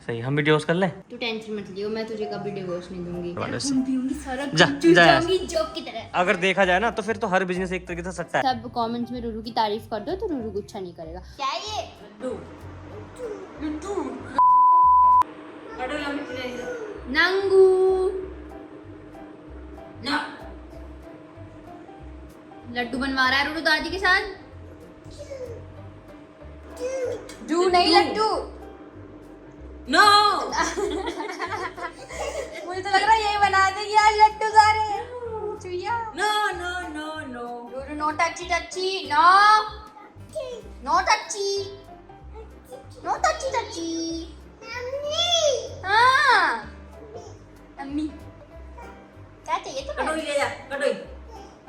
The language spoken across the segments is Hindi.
सही, हम भी डिवोर्स कर लें? तू टेंशन मत लियो, मैं तुझे कभी डिवोर्स नहीं दूंगी। सारा जा जाऊंगी जॉब की तरह। अगर देखा जाए ना तो फिर तो हर बिजनेस एक तरीके से सट्टा है। सब कमेंट्स में रूरू की तारीफ कर दो तो रूरू गुस्सा नहीं करेगा। क्या ये नंगू ना लड्डू बनवा रहा है रूरू दादी के साथ। जू नहीं लड्डू नो मुझे तो लग रहा है यही बना देगी यार लड्डू सारे चुया। नो नो नो नो रूरू no touchy touchy no no touchy no touchy touchy हाँ अम्मी क्या चाहिए तुम्हें? कटोरी ले जा, कटोरी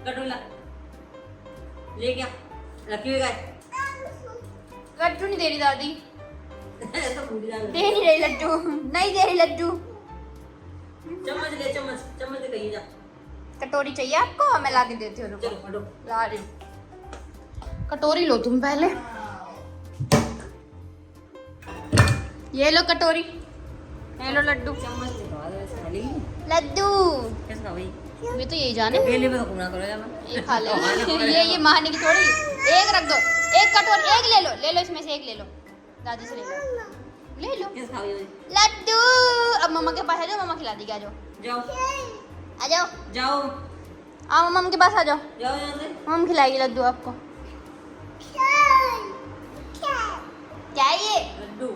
कटोरी ला ले गया रखी हुई गाय लड्डू नहीं दे रही दादी, ऐसा भूल जा। दे नहीं रही लड्डू, नहीं दे रही लड्डू। चम्मच ले, चम्मच चम्मच ले कहीं जा। कटोरी चाहिए आपको? मैं ला के देती हूँ, रुको चलो हटो। ला रही हूँ। कटोरी लो तुम पहले, ये लो कटोरी, ये लो लड्डू। चम्मच से खा दो, ऐसे खा लेगी। लड्डू कैसे खा भाई? मैं तो यही जाने अकेले में तो घूमना करो यार। ये खा ले ये मारने की थोड़ी, एक रख दो, एक कटोरी एक ले लो इसमें से एक ले लो, दादी से ले लो कैसे खा भाई? लड्डू। अब मम्मा के पास आ जाओ, मम्मा खिला देगी, आ जाओ जाओ आ जाओ जाओ आओ मम्मा के पास आ जाओ, जाओ यहाँ से। मम्मा खिलाएगी लड्डू आपको। क्या है ये? लड्डू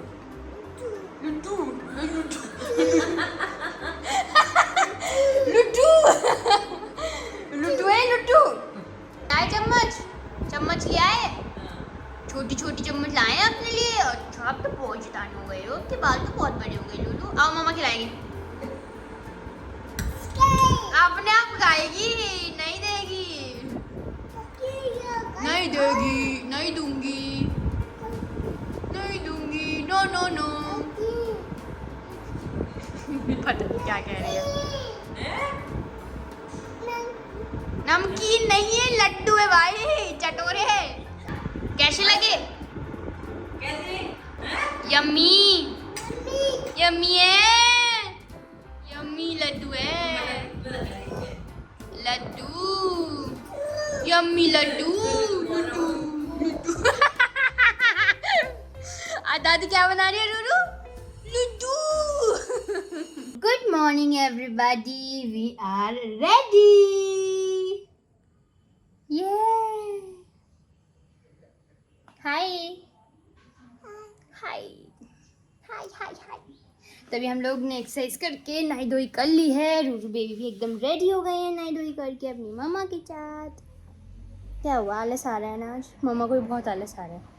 लड्डू लड्डू लड्डू है लड्डू। लाए चम्मच, चम्मच लिया है, छोटी छोटी चम्मच लाए हैं अपने लिए। अच्छा आप तो बहुत शैतान हो गए हो, आपके बाल तो बहुत बड़े हो गए लूलू। आओ मम्मा खिलाएंगे, अपने आप खाएगी, नहीं देगी नहीं देगी, नहीं दूंगी नहीं दूंगी, नो नो नो। पता नहीं क्या कह रही है। नमकीन नहीं है लड्डू है भाई, चटोरे है। कैसे लगे? कैसे? यम्मी यम्मी है, यम्मी लड्डू है, लड्डू यम्मी लड्डू लड्डू लड्डू। आज दादी क्या बना रही है Ruru? Laddoo. Good morning everybody, we are ready. ये हाय हाय हाय हाय हाय। तभी हम लोग ने एक्सरसाइज करके नहाई धोई कर ली है, रूरू बेबी भी एकदम रेडी हो गए हैं नहाई धोई करके अपनी मम्मा के साथ। क्या हुआ, आलस आ रहा है ना आज? मम्मा को भी बहुत आलस आ रहा है।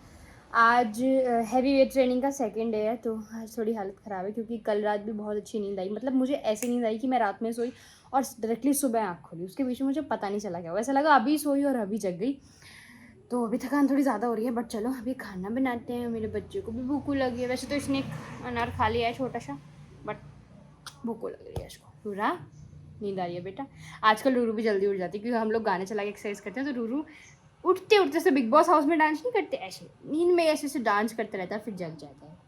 आज हैवी वेट ट्रेनिंग का सेकंड डे है, तो आज थोड़ी हालत ख़राब है क्योंकि कल रात भी बहुत अच्छी नींद आई। मतलब मुझे ऐसी नींद आई कि मैं रात में सोई और डायरेक्टली सुबह आँख खोली, उसके बीच में मुझे पता नहीं चला क्या हुआ। ऐसा लगा अभी सोई और अभी जग गई। तो अभी थकान थोड़ी ज़्यादा हो रही है, बट चलो अभी खाना बनाते हैं। मेरे बच्चे को भी भूख लगी है, वैसे तो इसने अनार खा लिया है छोटा सा, बट भूख लग रही है इसको। रूरा नींद आ रही है बेटा। आजकल रूरू भी जल्दी उठ जाती है क्योंकि हम लोग गाने चला के एक्सरसाइज करते हैं, तो रूरू उठते उठते से बिग बॉस हाउस में डांस नहीं करते, ऐसे नींद में ऐसे डांस करते रहता है, फिर जग जाता है।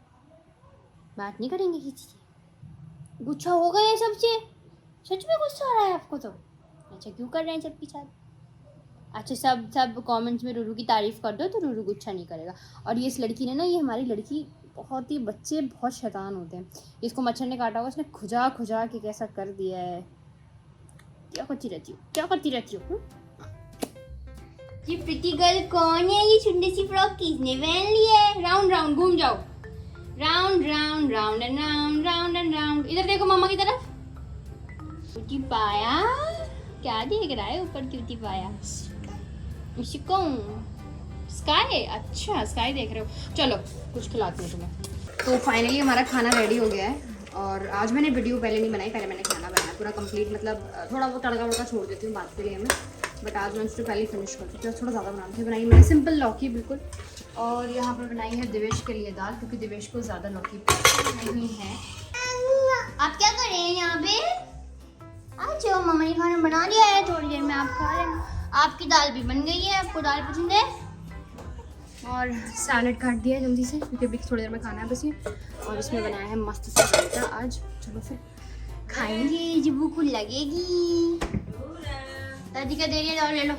बात नहीं करेंगे किसी से, गुस्सा हो गया है सबसे, सच में गुस्सा आ रहा है आपको? तो अच्छा क्यों कर रहे हैं सबके साथ? अच्छा सब कमेंट्स में रूरू की तारीफ कर दो तो रूरू गुस्सा नहीं करेगा। और ये इस लड़की ने ना, ये हमारी लड़की बहुत ही, बच्चे बहुत शैतान होते हैं। इसको मच्छर ने काटा हुआ, उसने खुजा खुजा के कैसा कर दिया है। क्या करती रहती हो, क्या करती रहती हो? ये प्रीति गर्ल कौन है? ये सुंदर सी फ्रॉक किसने पहन ली है? राउंड राउंड घूम जाओ, round round round and round round and round. इधर देखो मम्मा की तरफ। क्यूटी पाया, क्या देख रहा है ऊपर? क्यूटी पाया स्काई, अच्छा स्काई देख रहे हो। चलो कुछ खिलाती हूँ तुम्हें। तो फाइनली हमारा खाना रेडी हो गया है, और आज मैंने वीडियो पहले नहीं बनाई, पहले मैंने खाना बनाया पूरा कंप्लीट। मतलब थोड़ा वो तड़का वड़का छोड़ देती हूँ बात के लिए मैं, बट आज मैं उसको पहले फिनिश कर देती हूँ। थोड़ा ज़्यादा बनाती हूँ। बनाई मैंने सिंपल लौकी बिल्कुल, और यहाँ पर बनाई है दिवेश के लिए दाल, क्योंकि दिवेश को ज़्यादा लौकी नहीं है। आप क्या कर रहे हैं यहाँ पे? आज मम्मा ने खाना बना लिया है, थोड़ी देर में आप खा रहे हैं। आपकी दाल भी बन गई है, आपको दाल पसंद है? और सैलेड काट दिया है जल्दी से क्योंकि अभी थोड़ी देर में खाना है बस ये। और इसमें बनाया है मस्त सा रायता आज। चलो फिर खाएंगे जब भूख लगेगी। दादी का दे रही है, और ले लो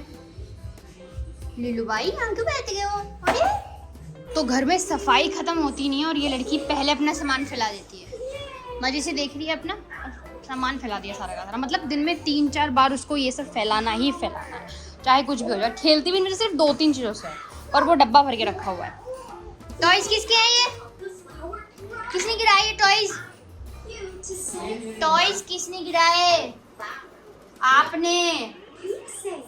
ले लो भाई, यहाँ क्यों बैठ गए हो? अरे तो घर में सफाई खत्म होती नहीं है और ये लड़की पहले अपना सामान फैला देती है। मजे से देख रही है अपना सामान फैला दिया सारा का सारा। मतलब दिन में 3-4 बार उसको ये सब फैलाना ही फैलाना है, चाहे कुछ भी हो जाए। खेलती भी मेरे सिर्फ 2-3 चीज़ों से है और वो डब्बा भर के रखा हुआ है। टॉयज किसके हैं ये? किसने गिराए ये टॉयज? टॉयज किसने गिराए? आपने।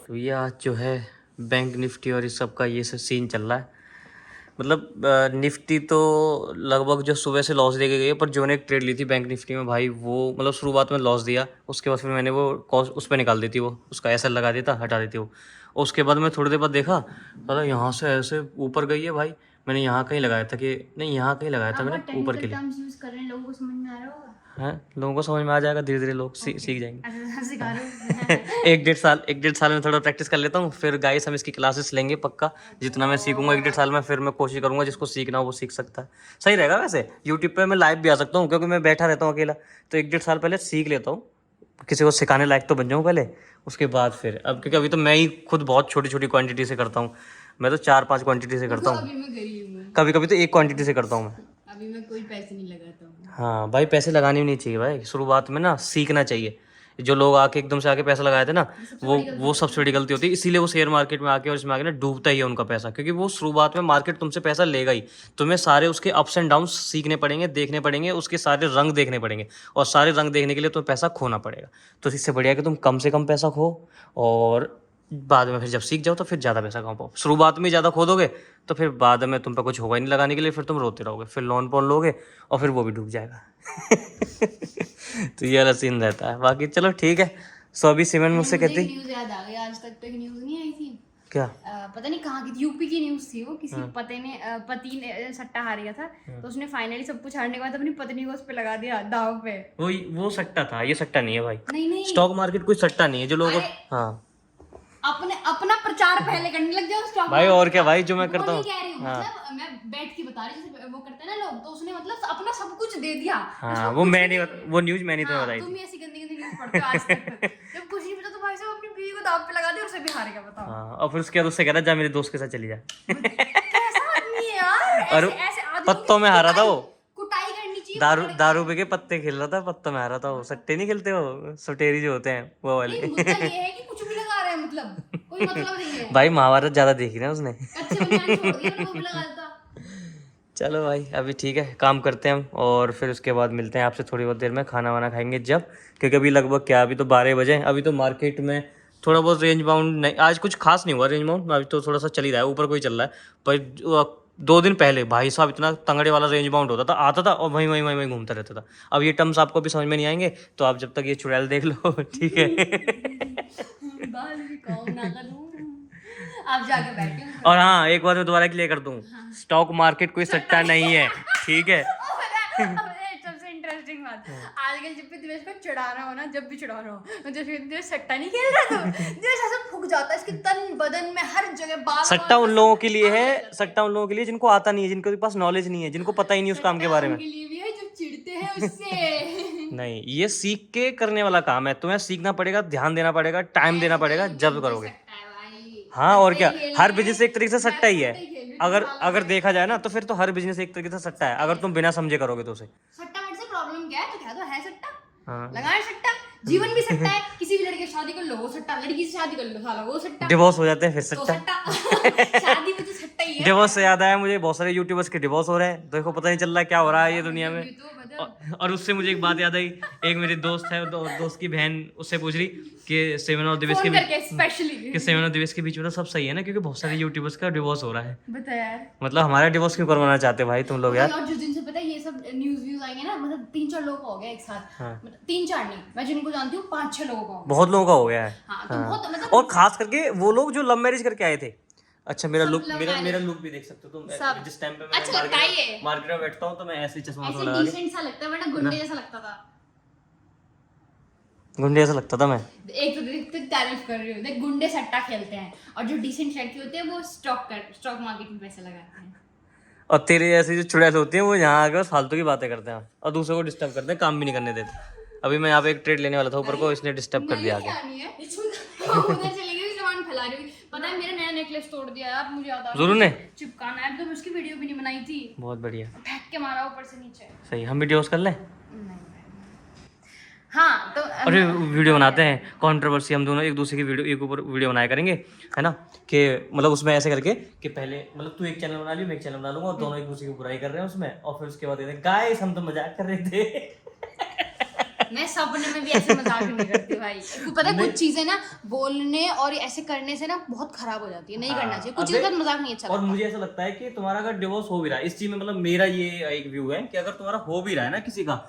तो ये आज जो है बैंक निफ्टी और इस सब का ये सब सीन चल रहा है। मतलब निफ्टी तो लगभग जो सुबह से लॉस दे के गई है, पर जो ने एक ट्रेड ली थी बैंक निफ्टी में भाई, वो मतलब शुरुआत में लॉस दिया, उसके बाद फिर मैंने वो कॉस्ट उस पर निकाल देती, वो उसका ऐसा लगा देता, हटा देती वो। उसके बाद मैं थोड़ी देर बाद देखा मतलब यहाँ से ऐसे ऊपर गई है भाई। मैंने यहाँ कहीं लगाया था कि नहीं, यहाँ कहीं लगाया था मैंने ऊपर के लिए। यूज कर रहे हैं, लोगों को समझ में आ रहा होगा। हैं, लोगों को समझ में आ जाएगा, धीरे धीरे लोग सीख जाएंगे। सिखा रहे हो। एक डेढ़ साल में थोड़ा प्रैक्टिस कर लेता हूँ, फिर गाइस हम इसकी क्लासेस लेंगे पक्का। जितना मैं सीखूंगा 1-1.5 साल में, फिर मैं कोशिश करूंगा जिसको सीखना हो वो सीख सकता है। सही रहेगा वैसे। यूट्यूब पे मैं लाइव भी आ सकता हूँ क्योंकि मैं बैठा रहता हूँ अकेला, तो 1-1.5 साल पहले सीख लेता हूँ, किसी को सिखाने लायक तो बन जाऊँ पहले, उसके बाद फिर अब, क्योंकि अभी तो मैं ही खुद बहुत छोटी छोटी क्वांटिटी से करता हूँ। मैं तो 4-5 क्वांटिटी से करता हूँ, कभी कभी तो 1 क्वांटिटी से करता हूँ मैं। अभी मैं कोई पैसे नहीं लगाता हूँ। हाँ भाई, पैसे लगाने भी नहीं चाहिए भाई, शुरुआत में ना सीखना चाहिए। जो लोग आके एकदम से आके पैसा लगाए थे ना, वो सबसे बड़ी गलती होती है। इसीलिए वो शेयर मार्केट में आके और इसमें आके ना डूबता ही है उनका पैसा, क्योंकि वो शुरुआत में मार्केट तुमसे पैसा लेगा ही। तुम्हें सारे उसके अप्स एंड डाउन्स सीखने पड़ेंगे, देखने पड़ेंगे, उसके सारे रंग देखने पड़ेंगे, और सारे रंग देखने के लिए तुम्हें पैसा खोना पड़ेगा। तो इससे बढ़िया कि तुम कम से कम पैसा खो, और बाद में फिर जब सीख जाओ तो फिर ज़्यादा पैसा कमा पाओ। शुरुआत में ज़्यादा खो दोगे तो फिर बाद में तुम पे कुछ होगा ही नहीं लगाने के लिए, फिर तुम रोते रहोगे, फिर लोन पोन लोगे और फिर वो भी डूब जाएगा। तो ये वाला सीन रहता है। बाकी चलो ठीक है। सो अभी सिमरन मुझसे कहती, न्यूज़ याद आ गई, आज तक तो एक न्यूज़ नहीं आई थी। क्या? पता नहीं कहाँ की थी, यूपी की न्यूज़ थी वो। किसी पति ने सट्टा हार गया था, तो उसने फाइनली सब कुछ हारने के बाद अपनी पत्नी को उस पे लगा दिया दाव पे। वो सट्टा था, ये सट्टा नहीं है भाई। नहीं स्टॉक मार्केट कोई सट्टा नहीं है जो लोगों। हाँ अपना प्रचार पहले करने लग जाओ स्टॉक भाई, और क्या भाई, जो मैं करता हूँ। मतलब मैं बैठ के बता रही जैसे वो करते हैं ना लोग, तो उसने मतलब अपना सब कुछ दे दिया। हाँ, वो मैं नहीं, वो न्यूज मैंने तुम्हें बताई तुम थी। भी ऐसी गंदी गंदी न्यूज़ पढ़ते हो आज तक। जब कुछ नहीं पता तो भाई साहब अपनी बीवी को दाव पे लगा दे और उसे भी हारेगा, बताओ। हाँ, और फिर उसके बाद उससे कह रहा जा मेरे दोस्त के साथ चली जा। कैसा आदमी है यार, और ऐसे आदमी पत्तों में हारा था वो, कुटाई करनी चाहिए। दारू पे के पत्ते खेल रहा था, पत्तों में हारा था वो। सट्टे नहीं खेलते वो, सटेरी जो होते हैं वो वाले। मुद्दा ये है कि कुछ भी लगा रहे हैं, मतलब कोई मतलब नहीं है। भाई महाभारत ज्यादा देखी ना उसने। अच्छे बनियान छोड़ दिया वो भी लगा देता। चलो भाई, अभी ठीक है, काम करते हैं हम, और फिर उसके बाद मिलते हैं आपसे थोड़ी बहुत देर में। खाना वाना खाएंगे जब, क्योंकि अभी लगभग क्या, अभी तो 12 बजे। अभी तो मार्केट में थोड़ा बहुत रेंज बाउंड नहीं, आज कुछ खास नहीं हुआ रेंज बाउंड, अभी तो थोड़ा सा चल ही रहा है, ऊपर कोई चल रहा है। पर 2 दिन पहले भाई साहब इतना तंगड़े वाला रेंज बाउंड होता था, आता था और वहीं वहीं वहीं वहीं घूमता रहता था। अब ये टर्म्स आपको भी समझ में नहीं आएंगे, तो आप जब तक ये चुड़ैल देख लो, ठीक है। बाल भी कौन ना करूं, आप जाके बैठे हो। और हाँ, एक बात मैं दोबारा क्लियर कर दूं, स्टॉक मार्केट कोई सट्टा नहीं है, ठीक है। सबसे इंटरेस्टिंग बात, आजकल जब भी दिवेश को चिढ़ाना हो ना, जब भी चिढ़ाना हो, दिवेश सट्टा नहीं खेल रहा तो दिवेश ऐसा फूक जाता है, इसके तन बदन में हर जगह बाल। सट्टा उन लोगों के लिए है, सट्टा उन लोगों के लिए जिनको आता नहीं है, जिनके पास नॉलेज नहीं है, जिनको पता ही नहीं उस काम के बारे में। उनके लिए भी है जो चिढ़ते हैं उससे। नहीं, ये सीख के करने वाला काम है, तुम्हें सीखना पड़ेगा, ध्यान देना पड़ेगा, टाइम देना पड़ेगा, जब करोगे। हाँ, और क्या, हर बिजनेस एक तरीके से सट्टा ही है। अगर देखा जाए ना, तो फिर तो हर बिजनेस एक तरीके से सट्टा है, अगर तुम बिना समझे करोगे तो उसे। सट्टा मेरे से प्रॉब्लम क्या है, तो क्या तो है सट्टा। हाँ, लगाए सट्टा, जीवन भी सट्टा है। किसी भी लड़के से शादी कर लो वो सट्टा, लड़की से शादी कर लो साला वो सट्टा, डिवोर्स हो जाते हैं फिर तो सट्टा। सट्टा। शादी में तो सट्टा ही है। डिवोर्स से याद आया मुझे, बहुत सारे यूट्यूबर्स के डिवोर्स हो रहे हैं, देखो पता नहीं चल रहा है क्या हो रहा है ये दुनिया में। और उससे मुझे एक बात याद आई, एक मेरी दोस्त है, दोस्त की बहन उससे पूछ रही कि सेवन और दिवेश के बीच में तो सब सही है ना, क्योंकि बहुत सारे यूट्यूबर्स का डिवोर्स हो रहा है। बता यार, मतलब हमारा डिवोर्स क्यों करवाना चाहते हो भाई तुम लोग यार। और जिस दिन से पता है ये सब न्यूज़ आएंगे ना, मतलब 3-4 लोग हो गए एक साथ। हाँ। मतलब 3-4 नहीं, मैं जिनको जानती हूँ 5-6 लोगों का हो गया। बहुत लोगों का हो गया है। हाँ, तो बहुत मतलब। और खास करके वो लोग जो लव मैरिज करके आए थे। अच्छा, मेरा लुक भी देख सकते हो तुम, जिस टाइम पे मैं अच्छा लगता है मार्केट में बैठता हूँ तो मैं ऐसे चश्मा ऐसे लगा के, डिसेंट सा लगता है, वरना गुंडे जैसा लगता था। गुंडे ऐसा लगता था मैं। एक तो देख तो तारीफ कर रही हूँ, देख गुंडे सट्टा खेलते हैं और जो डिसेंट लड़के होते हैं वो स्टॉक मार्केट में पैसे लगाते हैं। और तेरे ऐसे जो चुड़ैल होती हैं वो यहाँ आकर बस फालतू की बातें करते हैं और दूसरों को डिस्टर्ब करते हैं, काम भी नहीं करने देते। अभी मैं यहाँ पे एक ट्रेड लेने वाला था ऊपर को, इसने डिस्टर्ब कर दिया आगे। नहीं है उधर चली गई, सामान फैला रही हुई। पता है मेरा नया नेकलेस तोड़ दिया यार, मुझे याद आ रहा ज़रूर ने चिपकाना है, तो मैं उसकी वीडियो भी नहीं बनाई थी। बहुत बढ़िया, फेंक के मारा ऊपर से नीचे। सही। हम वीडियोस कर लें? हाँ तो अरे वीडियो बनाते हैं कंट्रोवर्सी, हम दोनों एक दूसरे की वीडियो एक ऊपर वीडियो बनाया करेंगे, है ना, कि मतलब उसमें ऐसे करके कि पहले मतलब तू एक चैनल बना ली, मैं एक चैनल बना लूंगा और दोनों एक दूसरे की बुराई कर रहे हैं उसमें, और फिर उसके बाद कहते हैं गाइस हम तो मजाक कर रहे थे। मैं सपने में भी ऐसे मजाक नहीं करती भाई। पता है कुछ चीजें ना बोलने और ऐसे करने से ना बहुत खराब हो जाती है, नहीं करना चाहिए कुछ चीज़ों का मजाक नहीं अच्छा और लगता। मुझे ऐसा लगता है कि तुम्हारा अगर डिवोर्स हो भी रहा है इस चीज में, मतलब मेरा ये एक व्यू है कि अगर तुम्हारा हो भी रहा है ना किसी का,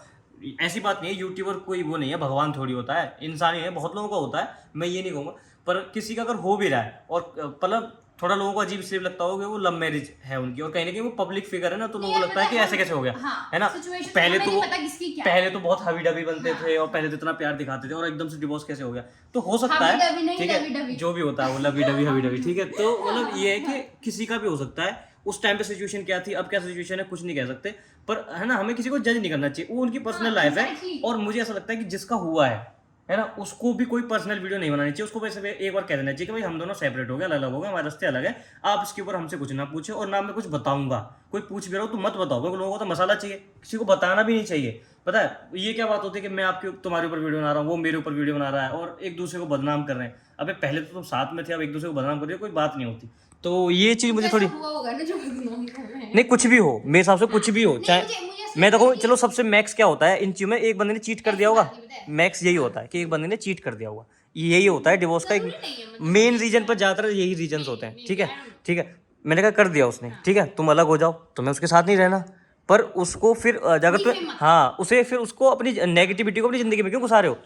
ऐसी बात नहीं है यूट्यूबर कोई वो नहीं है, भगवान थोड़ी होता है, इंसान ही है, बहुत लोगों का होता है, मैं ये नहीं कहूँगा, पर किसी का अगर हो भी रहा है और मतलब थोड़ा लोगों को अजीब इसलिए लगता होगा कि वो लव मैरिज है उनकी और कहीं ना कहीं वो पब्लिक फिगर है ना, तो लोगों को लगता है कि ऐसे कैसे हो गया, है ना। पहले तो बहुत हवी डबी बनते थे और पहले तो इतना प्यार दिखाते थे और एकदम से डिवोर्स कैसे हो गया, तो हो सकता है, ठीक है, जो भी होता है वो लवी डबी हवी डबी, ठीक है। तो मतलब ये है कि किसी का भी हो सकता है, उस टाइम पे सिचुएशन क्या थी, अब क्या सिचुएशन है, कुछ नहीं कह सकते, पर है ना, हमें किसी को जज नहीं करना चाहिए, वो उनकी पर्सनल लाइफ है। और मुझे ऐसा लगता है कि जिसका हुआ है ना, उसको भी कोई पर्सनल वीडियो नहीं बनानी चाहिए, उसको वैसे एक बार कह देना चाहिए कि भाई हम दोनों सेपरेट हो गए, अलग हो गए, हमारे रास्ते अलग है, आप इसके ऊपर हमसे कुछ ना पूछे और ना मैं कुछ बताऊंगा, कोई पूछ भी रहा हो तो मत बताओ, क्योंकि लोगों को तो मसाला चाहिए, किसी को बताना भी नहीं चाहिए। पता है ये क्या बात होती है कि मैं आपके तुम्हारे ऊपर वीडियो बना रहा हूँ, वो मेरे ऊपर वीडियो बना रहा है और एक दूसरे को बदनाम कर रहे हैं। अबे पहले तो तुम साथ में थे, अब एक दूसरे को बदनाम कर रहे हो, कोई बात नहीं होती। तो ये चीज मुझे थोड़ी, नहीं कुछ भी हो मेरे हिसाब से, कुछ भी हो, चाहे मैं देखो, चलो सबसे मैक्स क्या होता है इन चीजों में, एक बंदे ने चीट कर दिया होगा, मैक्स यही होता है कि एक बंदे ने चीट कर दिया होगा, यही होता है डिवोर्स का एक मेन रीजन, पर ज्यादातर यही रीजन होते हैं, ठीक है, ठीक है। मैंने कहा कर दिया उसने, ठीक है, तुम अलग हो जाओ, तुम्हें उसके साथ नहीं रहना, पर उसको फिर अगर तुम, हाँ उसे फिर उसको अपनी नेगेटिविटी को अपनी जिंदगी में क्यों घुसा रहे हो,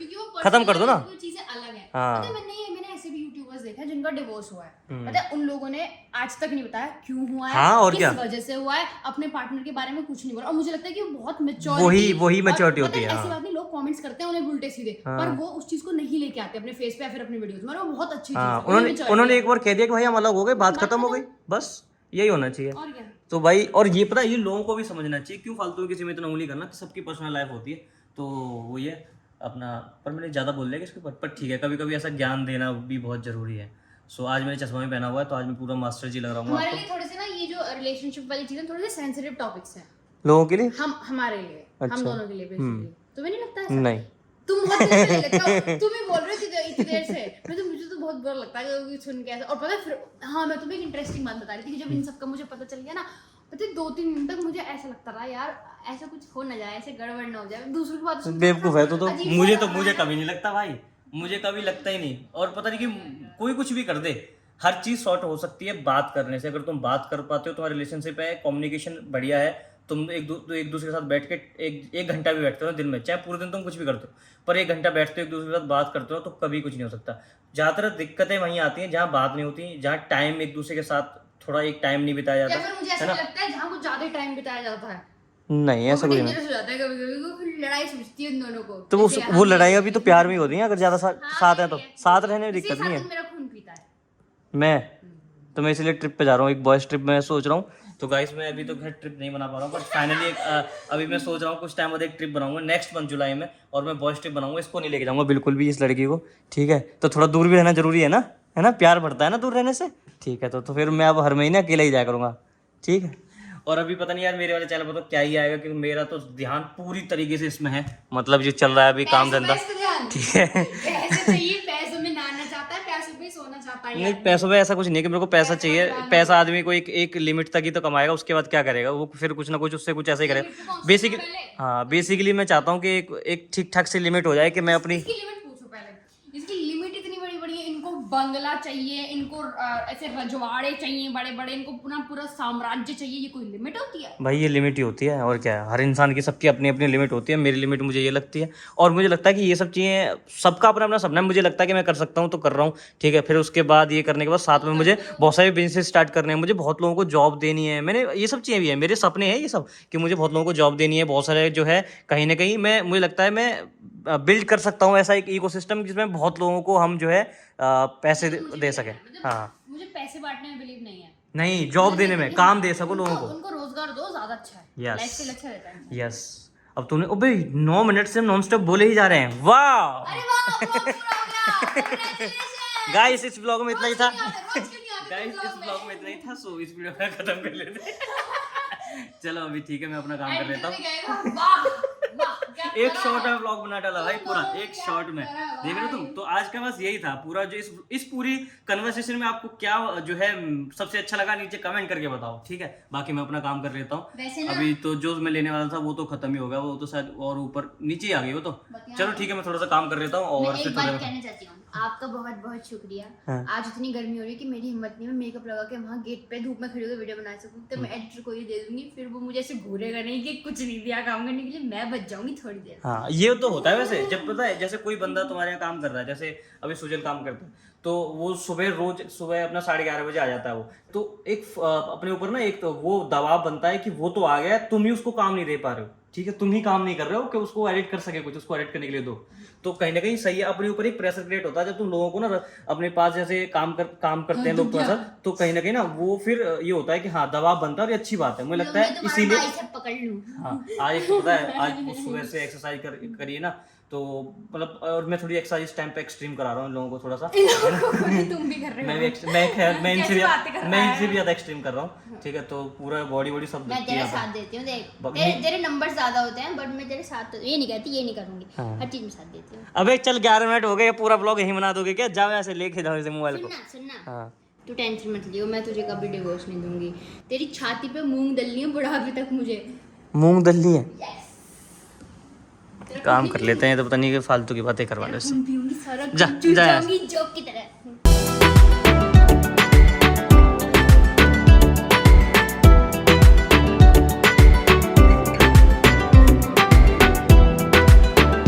खत्म कर दो ना। चीजें अलग है। हाँ मैंने ऐसे भी यूट्यूबर्स देखा जिनका डिवोर्स हुआ है, पता है उन लोगों ने आज तक नहीं बताया क्यों हुआ है, हाँ, और किस क्या वजह से हुआ है, अपने पार्टनर के बारे में कुछ नहीं बोला, और मुझे लगता है कि वो बहुत मैच्योर, वही मैच्योरिटी होती है। ऐसी बात नहीं, लोग कमेंट्स करते हैं उन्हें उल्टे सीधे, पर वो उस चीज को नहीं लेके आते अपने फेस पे या फिर अपनी वीडियोस में, और वो बहुत अच्छी चीज है। उन्होंने एक बार कह दिया कि भाई हम अलग हो गए, बात खत्म हो गई, बस यही होना चाहिए। और क्या, तो भाई, और ये पता है ये लोगों को भी समझना चाहिए, क्यों फालतू किसी में इतना उंगली करना, कि सबकी पर्सनल लाइफ होती है, तो वो ये अपना, पर मैंने ज़्यादा बोल दिया इसके ऊपर, पर ठीक है, कभी कभी ऐसा ज्ञान देना भी बहुत जरूरी है। सो आज मैंने चश्मा भी पहना हुआ है, तो आज मैं पूरा मास्टर जी लग रहा हूँ हमारे लिए थोड़े से ना ये जो रिलेशनशिप वाली चीजें थोड़े से सेंसिटिव टॉपिक्स हैं लोगों के लिए, हमारे लिए, हम दोनों के लिए बेसिकली। तुम्हें नहीं लगता ऐसा? नहीं तुम बहुत दिल पे ले लेते हो, तुम ही बोल रहे हो इतनी देर से, मुझे तो बहुत बुरा लगता है कि सुन के ऐसा। और पता है फिर, हाँ मैं तुम्हें एक इंटरेस्टिंग बात बता रही थी कि जब इन सब का मुझे पता चल गया ना, पता है 2-3 दिन तक मुझे ऐसा लगता रहा यार ऐसा कुछ हो ना जाए, ऐसे गड़बड़ ना हो जाए, दूसरों की बात बेवकूफ है तो मुझे कभी नहीं लगता भाई, मुझे कभी लगता ही नहीं। और पता नहीं कि कोई कुछ भी कर दे, हर चीज सॉर्ट हो सकती है बात करने से। अगर तुम बात कर पाते हो, तुम्हारा रिलेशनशिप है, कम्युनिकेशन बढ़िया है, तुम एक दूसरे के साथ बैठ के एक घंटा भी बैठते हो दिन में, चाहे पूरे दिन तुम कुछ भी करते हो, पर 1 घंटा बैठते हो एक दूसरे के साथ बात करते हो, तो कभी कुछ नहीं हो सकता। ज्यादातर दिक्कतें वहीं आती हैं जहाँ बात नहीं होती, जहाँ टाइम एक दूसरे के साथ थोड़ा एक टाइम नहीं बिताया जाता, फिर मुझे ऐसा लगता है जहाँ कुछ ज्यादा टाइम बिताया जाता है, नहीं ऐसा कुछ नहीं, हो जाता है कभी-कभी, फिर लड़ाई सूझती है उन दोनों को। तो वो लड़ाई अभी तो प्यार में ही होती है, अगर ज्यादा साथ है तो साथ रहने में दिक्कत नहीं है। मेरा खून पीता है मैं इसलिए ट्रिप पे जा रहा हूँ, एक बॉयज ट्रिप में सोच रहा हूँ। तो गाइस मैं अभी तो घर ट्रिप नहीं बना पा रहा हूँ, बट फाइनली अभी मैं सोच रहा हूँ कुछ टाइम बाद एक ट्रिप बनाऊंगा नेक्स्ट मंथ जुलाई में, और मैं बॉयज ट्रिप बनाऊंगा। इसको नहीं लेके जाऊंगा बिल्कुल भी, इस लड़की को, ठीक है। तो थोड़ा दूर भी रहना जरूरी है ना, है ना, प्यार बढ़ता है ना दूर रहने से, ठीक है। तो फिर मैं अब हर महीने अकेला ही जाया करूँगा, ठीक है। और अभी पता नहीं यार मेरे वाले चैनल पर तो क्या ही आएगा, क्योंकि मेरा तो ध्यान पूरी तरीके से इसमें है, मतलब जो चल रहा है अभी काम धंधा, ठीक है। नहीं पैसों पे ऐसा कुछ नहीं है कि मेरे को पैसा चाहिए, पैसा आदमी को एक लिमिट तक ही तो कमाएगा, उसके बाद क्या करेगा वो, फिर कुछ ना कुछ उससे कुछ ऐसा ही करेगा बेसिकली। हाँ बेसिकली मैं चाहता हूँ कि एक ठीक ठाक सी लिमिट हो जाए कि मैं अपनी, इसकी लिमिट इतनी बड़ी बड़ी है, इनको बंगला चाहिए, इनको ऐसे रजवाड़े चाहिए बड़े बड़े, इनको पूरा साम्राज्य चाहिए, ये कोई लिमिट होती है भाई? ये लिमिट ही होती है, और क्या है, हर इंसान की सबकी अपनी अपनी लिमिट होती है। मेरी लिमिट मुझे ये लगती है, और मुझे लगता है कि ये सब चीज़ें सबका अपना अपना सपना है, मुझे लगता है कि मैं कर सकता हूँ तो कर रहा हूँ, ठीक है। फिर उसके बाद ये करने के बाद साथ में मुझे बहुत सारे बिजनेस स्टार्ट करने हैं, मुझे बहुत लोगों को जॉब देनी है, मैंने ये सब चीज़ें भी है, मेरे सपने हैं ये सब, कि मुझे बहुत लोगों को जॉब देनी है, बहुत सारे जो है कहीं ना कहीं मैं, मुझे लगता है मैं बिल्ड कर सकता हूँ ऐसा एक इकोसिस्टम जिसमें बहुत लोगों को हम जो है पैसे दे सके। हाँ, मुझे पैसे बांटने में बिलीव नहीं है, नहीं, जॉब देने में, काम दे सको लोगों को। उनको रोजगार दो, ज्यादा अच्छा है, Yes. लाइफस्टाइल अच्छा रहता है। यस, अब तूने ओबे 9 मिनट से हम नॉन स्टॉप बोले ही जा रहे हैं। वाह अरे वाह, बहुत पूरा हो गया, congratulations! गाइस, इस ब्लॉग में इतना ही था। रोज क्यों नहीं आते गाइस, इस ब्लॉग में इतना ही था, सो इस वीडियो को खत्म कर लेते हैं। चलो अभी ठीक है, मैं अपना काम कर लेता हूँ। वाह वाह, क्या एक करा शॉर्ट है। में ब्लॉग बना डाला भाई पूरा, एक शॉर्ट में। देख रहे हो तुम? तो आज का बस यही था पूरा, जो इस पूरी कन्वर्सेशन में आपको क्या जो है सबसे अच्छा लगा नीचे कमेंट करके बताओ, ठीक है? बाकी मैं अपना काम कर लेता वैसे हूँ। ना- अभी तो जो मैं लेने वाला था वो तो खत्म ही हो गया, वो तो शायद और ऊपर नीचे ही आ गई वो तो। चलो ठीक है, मैं थोड़ा सा काम कर लेता हूँ और मैं फिर एक थोड़ा बात कहना चाहती हूँ, आपका बहुत बहुत शुक्रिया। हाँ। आज इतनी गर्मी हो रही है कि मेरी हिम्मत नहीं है, मैं मेकअप लगा के वहाँ गेट पे धूप में खड़ी होकर वीडियो बना सकूँ, तो मैं एडिटर को ये दे दूंगी, फिर वो मुझे ऐसे घूरेगा नहीं कि कुछ नहीं दिया काम करने के लिए, मैं बच जाऊंगी थोड़ी देर। हाँ, ये तो होता है वैसे। जब पता है, जैसे कोई बंदा तुम्हारे यहाँ काम कर रहा है, जैसे अभी सुजल काम करता है, तो वो रोज सुबह अपना 11:30 बजे आ जाता है। वो तो एक अपने ऊपर ना एक तो वो दबाव बनता है कि वो तो आ गया, तुम ही उसको काम नहीं दे पा रहे हो, ठीक है? तुम ही काम नहीं कर रहे हो कि उसको एडिट कर सके, कुछ उसको एडिट करने के लिए दो। तो कहीं ना कहीं सही है, अपने ऊपर एक प्रेशर क्रिएट होता है जब तुम लोगों को ना अपने पास जैसे काम करते हैं लोग तुम्हारे साथ, तो कहीं ना कहीं ना वो फिर ये होता है कि हाँ, दबाव बनता है, और ये अच्छी बात है, मुझे लगता है। इसीलिए पकड़ लूं। हाँ, आज एक तो पता है, आज सुबह से एक्सरसाइज करिए ना, तो मतलब, और मैं थोड़ी एक्सरसाइज इस टाइम पे एक्सट्रीम करा रहा हूँ इन लोगों को थोड़ा सा। तुम भी कर रहे हो। मैं इनसे कैसी बातें कर मैं रहा इनसे भी ज्यादा एक्सट्रीम कर रहा हूँ, ठीक है? तो पूरा बॉडी सब मैं दिखती तेरा है यहाँ साथ देती हूँ, देख नहीं- तेरे नंबर ज्यादा होते हैं, बट मैं तेरे साथ ये नहीं कहती, ये नहीं करूंगी, हाँ। हर चीज में साथ देती हूँ। पे। अबे चल, 11 मिनट हो गए, पूरा ब्लॉग यही बना दोगे क्या? जाओ ऐसे लेके जाओ इसे मोबाइल को। सुनना हाँ, तू टेंशन मत लियो, मैं तुझे कभी डिवोर्स नहीं दूंगी। तेरी छाती पे मूंग दलनी है बुढ़ापे तक मुझे। मूंग दलनी है। यस, काम कर लेते हैं, तो पता नहीं कि फालतू की बातें करवा लो इससे। पीऊंगी सारा जा, कुछ जा यहाँ से। जाऊंगी जोक की तरह।